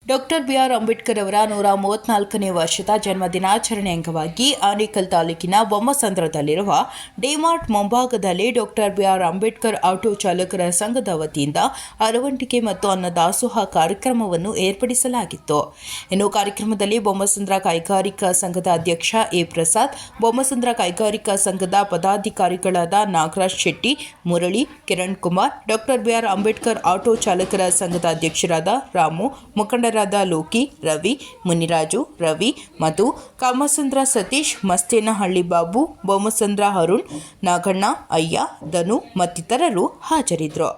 Doctor B R Ambedkar ಅವರ 134ನೇ ವರ್ಷದ ಜನ್ಮ ದಿನಾಚರಣೆ ಅಂಗವಾಗಿ ಆನೇಕಲ್ ತಾಲೂಕಿನ ಬೊಮ್ಮಸಂದ್ರದಲ್ಲಿರುವ ಡಿಮಾರ್ಟ್ ಮುಂಭಾಗದಲ್ಲಿ ಡಾಕ್ಟರ್ ಬಿಆರ್ ಅಂಬೇಡ್ಕರ್ ಆಟೋ ಚಾಲಕರ ಸಂಘದ ವತಿಯಿಂದ ಅರವಂಟಿಕೆ ಮತ್ತು ಅನ್ನದಾಸೋಹ ಕಾರ್ಯಕ್ರಮವನ್ನು ಏರ್ಪಡಿಸಲಾಗಿತ್ತು. ಇನ್ನು ಕಾರ್ಯಕ್ರಮದಲ್ಲಿ ಬೊಮ್ಮಸಂದ್ರ ಕೈಗಾರಿಕಾ ಸಂಘದ ಅಧ್ಯಕ್ಷ ಎ ಪ್ರಸಾದ್, ಬೊಮ್ಮಸಂದ್ರ ಕೈಗಾರಿಕಾ ಸಂಘದ ಪದಾಧಿಕಾರಿಗಳಾದ Nagaraj Shetty, Murali, Kiran Kumar, doctor B R Ambedkar auto ಚಾಲಕರ ಸಂಘದ ಅಧ್ಯಕ್ಷರಾದ ರಾಮು, ಮುಖಂಡರಾದ ಲೋಕಿ, ರವಿ, ಮುನಿರಾಜು, ರವಿ ಮತ್ತು ಕಾಮಸಂದ್ರ ಸತೀಶ್, ಮಸ್ತೇನಹಳ್ಳಿ ಬಾಬು, ಬೊಮ್ಮಸಂದ್ರ ಅರುಣ್, ನಾಗಣ್ಣ, ಅಯ್ಯ, ಧನು ಮತ್ತಿತರರು ಹಾಜರಿದ್ದರು.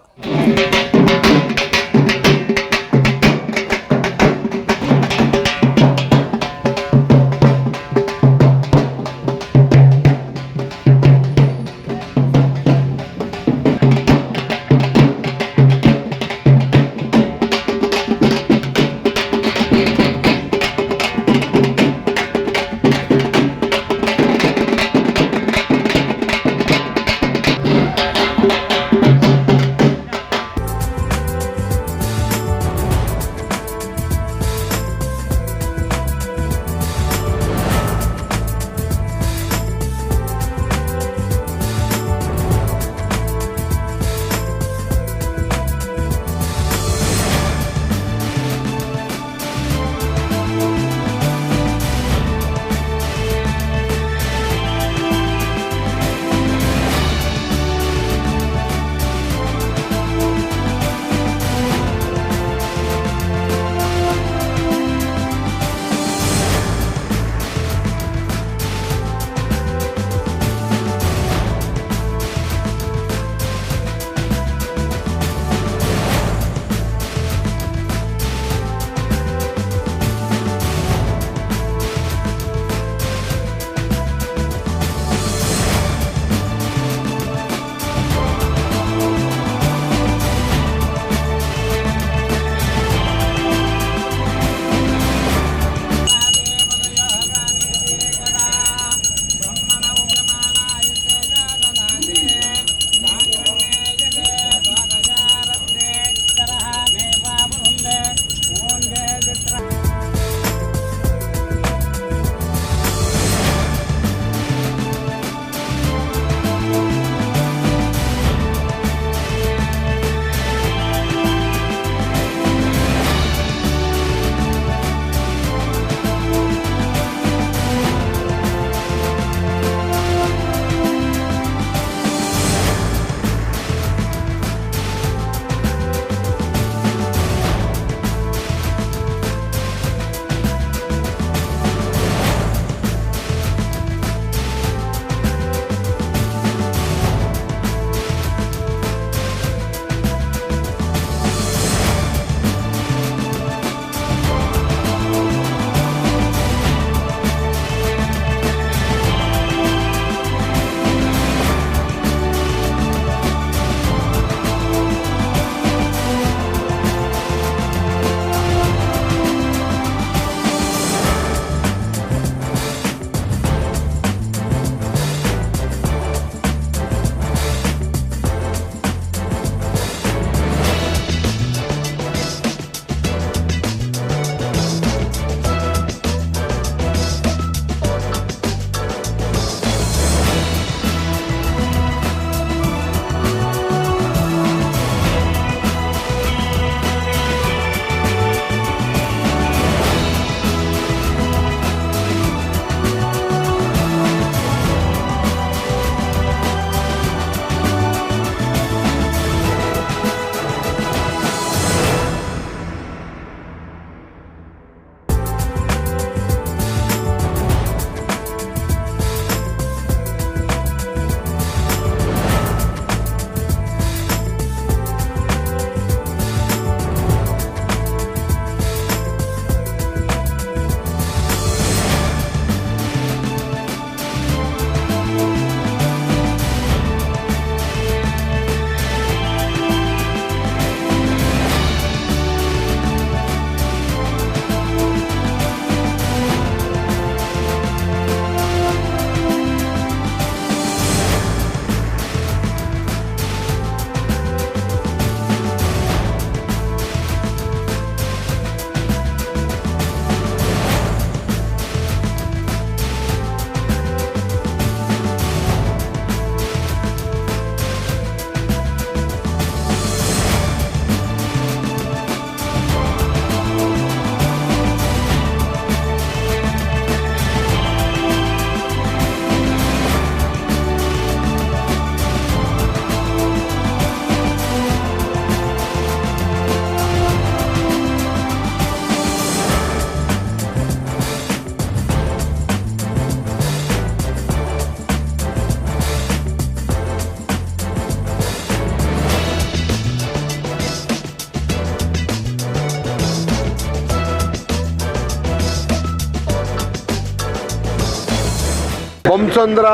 ಬೊಮ್ಮಸಂದ್ರ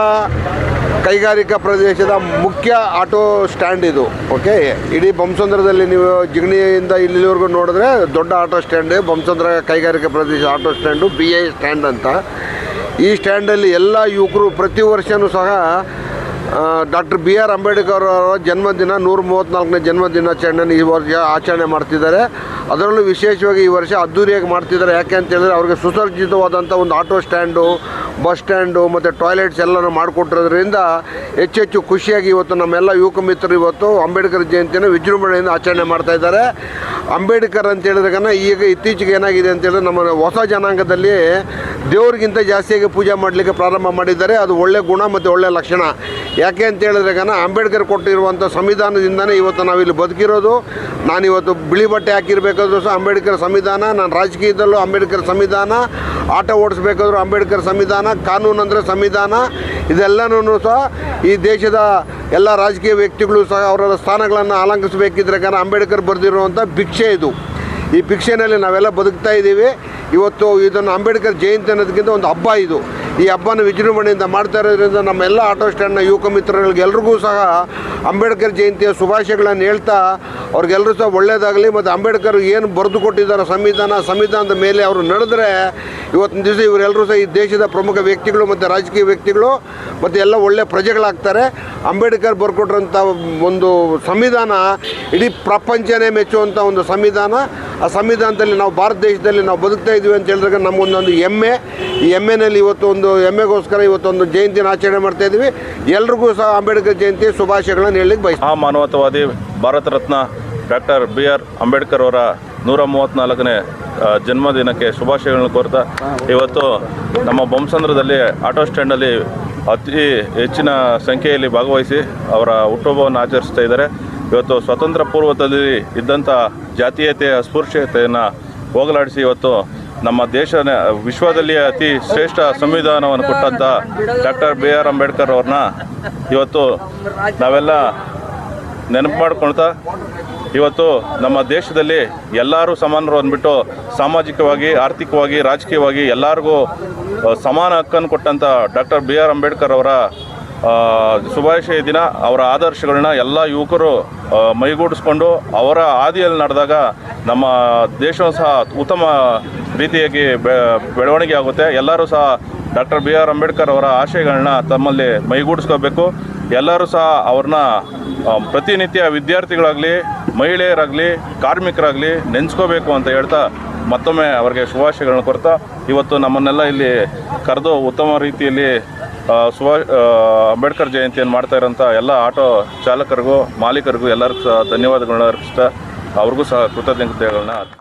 ಕೈಗಾರಿಕಾ ಪ್ರದೇಶದ ಮುಖ್ಯ ಆಟೋ ಸ್ಟ್ಯಾಂಡ್ ಇದು. ಓಕೆ, ಇಡೀ ಬೊಮ್ಮಸಂದ್ರದಲ್ಲಿ ನೀವು ಜಿಗಣಿಯಿಂದ ಇಲ್ಲಿವರೆಗೂ ನೋಡಿದ್ರೆ ದೊಡ್ಡ ಆಟೋ ಸ್ಟ್ಯಾಂಡ್ ಬೊಮ್ಮಸಂದ್ರ ಕೈಗಾರಿಕಾ ಪ್ರದೇಶ ಆಟೋ ಸ್ಟ್ಯಾಂಡು, BI ಸ್ಟ್ಯಾಂಡ್ ಅಂತ. ಈ ಸ್ಟ್ಯಾಂಡಲ್ಲಿ ಎಲ್ಲ ಯುವಕರು ಪ್ರತಿ ವರ್ಷವೂ ಸಹ ಡಾಕ್ಟರ್ BR ಅಂಬೇಡ್ಕರ್ ಅವರ ಜನ್ಮದಿನ 134ನೇ ಜನ್ಮದಿನಾಚರಣೆಯನ್ನು ಈ ವರ್ಷ ಆಚರಣೆ ಮಾಡ್ತಿದ್ದಾರೆ. ಅದರಲ್ಲೂ ವಿಶೇಷವಾಗಿ ಈ ವರ್ಷ ಅದ್ದೂರಿಯಾಗಿ ಮಾಡ್ತಿದ್ದಾರೆ. ಯಾಕೆ ಅಂತ ಹೇಳಿದ್ರೆ ಅವ್ರಿಗೆ ಸುಸಜ್ಜಿತವಾದಂಥ ಒಂದು ಆಟೋ ಸ್ಟ್ಯಾಂಡು, ಬಸ್ ಸ್ಟ್ಯಾಂಡು ಮತ್ತು ಟಾಯ್ಲೆಟ್ಸ್ ಎಲ್ಲನೂ ಮಾಡಿಕೊಟ್ಟಿರೋದ್ರಿಂದ ಹೆಚ್ಚೆಚ್ಚು ಖುಷಿಯಾಗಿ ಇವತ್ತು ನಮ್ಮೆಲ್ಲ ಯುವಕ ಮಿತ್ರರು ಇವತ್ತು ಅಂಬೇಡ್ಕರ್ ಜಯಂತಿಯನ್ನು ವಿಜೃಂಭಣೆಯಿಂದ ಆಚರಣೆ ಮಾಡ್ತಾಯಿದ್ದಾರೆ. ಅಂಬೇಡ್ಕರ್ ಅಂತ ಹೇಳಿದ್ರೆ ಈಗ ಇತ್ತೀಚೆಗೆ ಏನಾಗಿದೆ ಅಂತ ಹೇಳಿದ್ರೆ ನಮ್ಮ ಹೊಸ ಜನಾಂಗದಲ್ಲಿ ದೇವ್ರಿಗಿಂತ ಜಾಸ್ತಿಯಾಗಿ ಪೂಜೆ ಮಾಡಲಿಕ್ಕೆ ಪ್ರಾರಂಭ ಮಾಡಿದ್ದಾರೆ. ಅದು ಒಳ್ಳೆಯ ಗುಣ ಮತ್ತು ಒಳ್ಳೆಯ ಲಕ್ಷಣ. ಯಾಕೆ ಅಂತ ಹೇಳಿದ್ರೆ ಅಂಬೇಡ್ಕರ್ ಕೊಟ್ಟಿರುವಂಥ ಸಂವಿಧಾನದಿಂದನೇ ಇವತ್ತು ನಾವಿಲ್ಲಿ ಬದುಕಿರೋದು. ನಾನಿವತ್ತು ಬಿಳಿ ಬಟ್ಟೆ ಹಾಕಿರಬೇಕಾದ್ರೂ ಸಹ ಅಂಬೇಡ್ಕರ್ ಸಂವಿಧಾನ, ನಾನು ರಾಜಕೀಯದಲ್ಲೂ ಅಂಬೇಡ್ಕರ್ ಸಂವಿಧಾನ, ಆಟ ಓಡಿಸ್ಬೇಕಾದ್ರೂ ಅಂಬೇಡ್ಕರ್ ಸಂವಿಧಾನ, ಕಾನೂನು ಅಂದರೆ ಸಂವಿಧಾನ. ಇದೆಲ್ಲನೂ ಸಹ ಈ ದೇಶದ ಎಲ್ಲ ರಾಜಕೀಯ ವ್ಯಕ್ತಿಗಳು ಸಹ ಅವರ ಸ್ಥಾನಗಳನ್ನು ಅಲಂಕರಿಸಬೇಕಿದ್ರೆ ಅಂಬೇಡ್ಕರ್ ಬರೆದಿರುವಂಥ ಭಿಕ್ಷೆ ಇದು. ಈ ಭಿಕ್ಷೆನಲ್ಲಿ ನಾವೆಲ್ಲ ಬದುಕ್ತಾ ಇದ್ದೀವಿ. ಇವತ್ತು ಇದನ್ನು ಅಂಬೇಡ್ಕರ್ ಜಯಂತಿ ಅನ್ನೋದಕ್ಕಿಂತ ಒಂದು ಹಬ್ಬ ಇದು. ಈ ಹಬ್ಬನ ವಿಜೃಂಭಣೆಯಿಂದ ಮಾಡ್ತಾ ಇರೋದ್ರಿಂದ ನಮ್ಮೆಲ್ಲ ಆಟೋ ಸ್ಟ್ಯಾಂಡ್ನ ಯುವಕ ಮಿತ್ರಗಳಿಗೆಲ್ರಿಗೂ ಸಹ ಅಂಬೇಡ್ಕರ್ ಜಯಂತಿಯ ಶುಭಾಶಯಗಳನ್ನು ಹೇಳ್ತಾ ಅವ್ರಿಗೆಲ್ಲರೂ ಸಹ ಒಳ್ಳೆಯದಾಗಲಿ. ಮತ್ತು ಅಂಬೇಡ್ಕರ್ ಏನು ಬರೆದು ಕೊಟ್ಟಿದ್ದಾರೆ ಸಂವಿಧಾನದ ಮೇಲೆ ಅವರು ನಡೆದರೆ ಇವತ್ತಿನ ದಿವಸ ಇವರೆಲ್ಲರೂ ಸಹ ಈ ದೇಶದ ಪ್ರಮುಖ ವ್ಯಕ್ತಿಗಳು ಮತ್ತು ರಾಜಕೀಯ ವ್ಯಕ್ತಿಗಳು ಮತ್ತು ಎಲ್ಲ ಒಳ್ಳೆಯ ಪ್ರಜೆಗಳಾಗ್ತಾರೆ. ಅಂಬೇಡ್ಕರ್ ಬರ್ಕೊಟ್ರಂಥ ಒಂದು ಸಂವಿಧಾನ ಇಡೀ ಪ್ರಪಂಚನೇ ಮೆಚ್ಚುವಂಥ ಒಂದು ಸಂವಿಧಾನ. ಆ ಸಂವಿಧಾನದಲ್ಲಿ ನಾವು ಭಾರತ ದೇಶದಲ್ಲಿ ನಾವು ಬದುಕ್ತಾ ಇದ್ದೀವಿ ಅಂತ ಹೇಳಿದಾಗ ನಮಗೊಂದೊಂದು ಹೆಮ್ಮೆ. ಈ ಹೆಮ್ಮೆನಲ್ಲಿ ಇವತ್ತೊಂದು ಹೆಮ್ಮೆಗೋಸ್ಕರ ಇವತ್ತೊಂದು ಜಯಂತಿನ ಆಚರಣೆ ಮಾಡ್ತಾ ಇದ್ದೀವಿ. ಎಲ್ರಿಗೂ ಸಹ ಅಂಬೇಡ್ಕರ್ ಜಯಂತಿ ಶುಭಾಶಯಗಳನ್ನು ಹೇಳಲಿಕ್ಕೆ ಬಯಸ್ತೀನಿ. ಮಾನವತಾವಾದಿ ಭಾರತ ರತ್ನ ಡಾಕ್ಟರ್ BR ಅಂಬೇಡ್ಕರ್ ಅವರ 134ನೇ ಜನ್ಮದಿನಕ್ಕೆ ಶುಭಾಶಯಗಳನ್ನು ಕೋರ್ತಾ ಇವತ್ತು ನಮ್ಮ ಬೊಮ್ಮಸಂದ್ರದಲ್ಲಿ ಆಟೋ ಸ್ಟ್ಯಾಂಡಲ್ಲಿ ಅತಿ ಹೆಚ್ಚಿನ ಸಂಖ್ಯೆಯಲ್ಲಿ ಭಾಗವಹಿಸಿ ಅವರ ಹುಟ್ಟುಹಬ್ಬವನ್ನು ಆಚರಿಸ್ತಾ ಇದ್ದಾರೆ. ಇವತ್ತು ಸ್ವತಂತ್ರ ಪೂರ್ವದಲ್ಲಿ ಇದ್ದಂಥ ಜಾತೀಯತೆ ಅಸ್ಪೃಶ್ಯತೆಯನ್ನು ಹೋಗಲಾಡಿಸಿ ಇವತ್ತು ನಮ್ಮ ದೇಶ ವಿಶ್ವದಲ್ಲಿ ಅತಿ ಶ್ರೇಷ್ಠ ಸಂವಿಧಾನವನ್ನು ಕೊಟ್ಟಂಥ ಡಾಕ್ಟರ್ BR ಅಂಬೇಡ್ಕರ್ ಅವ್ರನ್ನ ಇವತ್ತು ನಾವೆಲ್ಲ ನೆನಪು ಮಾಡ್ಕೊಳ್ತಾ ಇವತ್ತು ನಮ್ಮ ದೇಶದಲ್ಲಿ ಎಲ್ಲರೂ ಸಮಾನರು ಅಂದ್ಬಿಟ್ಟು ಸಾಮಾಜಿಕವಾಗಿ, ಆರ್ಥಿಕವಾಗಿ, ರಾಜಕೀಯವಾಗಿ ಎಲ್ಲರಿಗೂ ಸಮಾನ ಹಕ್ಕನ್ನು ಕೊಟ್ಟಂಥ ಡಾಕ್ಟರ್ BR ಅಂಬೇಡ್ಕರ್ ಅವರ ಶುಭಾಶಯ ದಿನ. ಅವರ ಆದರ್ಶಗಳನ್ನ ಎಲ್ಲ ಯುವಕರು ಮೈಗೂಡಿಸ್ಕೊಂಡು ಅವರ ಹಾದಿಯಲ್ಲಿ ನಡೆದಾಗ ನಮ್ಮ ದೇಶವೂ ಸಹ ಉತ್ತಮ ರೀತಿಯಾಗಿ ಬೆಳವಣಿಗೆ ಆಗುತ್ತೆ. ಎಲ್ಲರೂ ಸಹ ಡಾಕ್ಟರ್ BR ಅಂಬೇಡ್ಕರ್ ಅವರ ಆಶಯಗಳನ್ನ ತಮ್ಮಲ್ಲಿ ಮೈಗೂಡಿಸ್ಕೋಬೇಕು. ಎಲ್ಲರೂ ಸಹ ಅವ್ರನ್ನ ಪ್ರತಿನಿತ್ಯ ವಿದ್ಯಾರ್ಥಿಗಳಾಗಲಿ, ಮಹಿಳೆಯರಾಗಲಿ, ಕಾರ್ಮಿಕರಾಗಲಿ ನೆನೆಸ್ಕೋಬೇಕು ಅಂತ ಹೇಳ್ತಾ ಮತ್ತೊಮ್ಮೆ ಅವರಿಗೆ ಶುಭಾಶಯಗಳನ್ನ ಕೊಡ್ತಾ ಇವತ್ತು ನಮ್ಮನ್ನೆಲ್ಲ ಇಲ್ಲಿ ಕರೆದು ಉತ್ತಮ ರೀತಿಯಲ್ಲಿ ಅಂಬೇಡ್ಕರ್ ಜಯಂತಿಯನ್ನು ಮಾಡ್ತಾ ಇರೋಂಥ ಎಲ್ಲ ಆಟೋ ಚಾಲಕರಿಗೂ, ಮಾಲೀಕರಿಗೂ ಎಲ್ಲರಿಗೂ ಸಹ ಧನ್ಯವಾದಗಳನ್ನ ಅರ್ಪಿಸ್ತಾ ಅವ್ರಿಗೂ ಸಹ ಕೃತಜ್ಞತೆಗಳನ್ನ